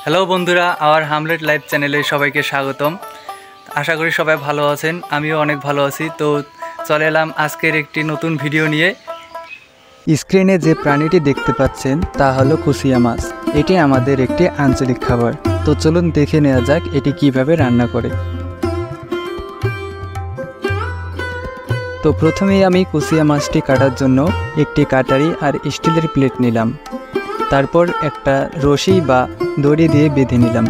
Hello বন্ধুরা, hour hamlet live চ্যানেলে সবাইকে স্বাগতম। আশা করি সবাই ভালো আছেন, আমিও অনেক ভালো আছি। তো চলে এলাম আজকের একটি নতুন ভিডিও নিয়ে। স্ক্রিনে যে প্রাণীটি দেখতে পাচ্ছেন তা হলো কুশিয়া মাছ। এটি আমাদের একটি আঞ্চলিক খাবার। তো চলুন দেখে নেওয়া যাক এটি কিভাবে রান্না করে। তো প্রথমেই আমি কুশিয়া মাছটি কাটার জন্য একটি কাটারি আর স্টিলের প্লেট নিলাম। তারপর একটা রশি বা দড়ি দিয়ে বেঁধে নিলাম।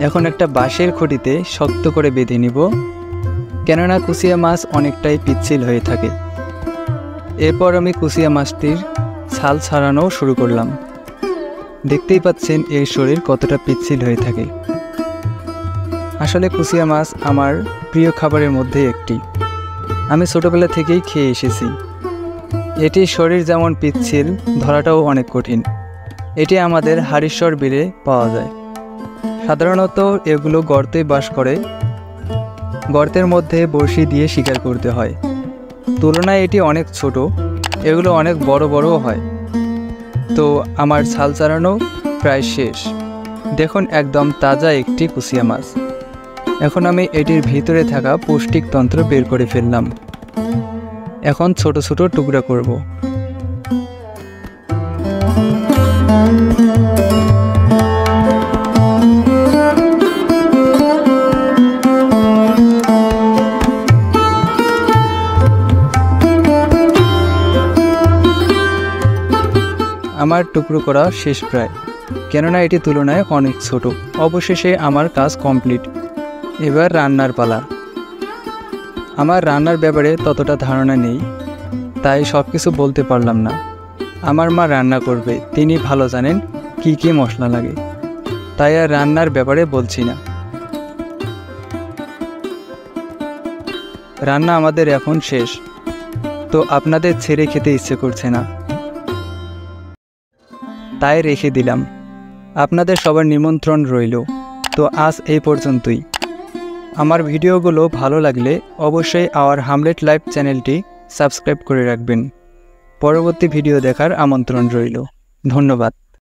এখন একটা বাঁশের খুঁটিতে শক্ত করে বেঁধে নিব, কেননা কুশিয়া মাছ অনেকটাই পিচ্ছিল হয়ে থাকে। এরপর আমি কুশিয়া মাছটির ছাল ছাড়ানো শুরু করলাম। দেখতেই পাচ্ছেন এর শরীর কতটা পিচ্ছিল হয়ে থাকে। আসলে কুশিয়া মাছ আমার প্রিয় খাবারের মধ্যে একটি। আমি ছোটোবেলা থেকেই খেয়ে এসেছি। এটির শরীর যেমন পিচ্ছিল, ধরাটাও অনেক কঠিন। এটি আমাদের হারিশ্বর বিলে পাওয়া যায়। সাধারণত এগুলো গর্তে বাস করে। গর্তের মধ্যে বড়শি দিয়ে শিকার করতে হয়। তুলনায় এটি অনেক ছোট, এগুলো অনেক বড় বড়ও হয়। তো আমার ছাল ছাড়ানো প্রায় শেষ। দেখুন একদম তাজা একটি কুশিয়া মাছ। এখন আমি এটির ভিতরে থাকা পৌষ্টিক তন্ত্র বের করে ফেললাম। এখন ছোট ছোট টুকরা করব। আমার টুকরো করা শেষ প্রায়, কেননা এটি তুলনায় অনেক ছোট। অবশেষে আমার কাজ কমপ্লিট। এবার রান্নার পালা। আমার রান্নার ব্যাপারে ততটা ধারণা নেই, তাই সব কিছু বলতে পারলাম না। আমার মা রান্না করবে, তিনি ভালো জানেন কি কি মশলা লাগে, তাই আর রান্নার ব্যাপারে বলছি না। রান্না আমাদের এখন শেষ, তো আপনাদের ছেড়ে খেতে ইচ্ছে করছে না, তাই রেখে দিলাম। আপনাদের সবার নিমন্ত্রণ রইল। তো আজ এই পর্যন্তই। আমার ভিডিওগুলো ভালো লাগলে অবশ্যই আওয়ার হামলেট লাইভ চ্যানেলটি সাবস্ক্রাইব করে রাখবেন। পরবর্তী ভিডিও দেখার আমন্ত্রণ রইল। ধন্যবাদ।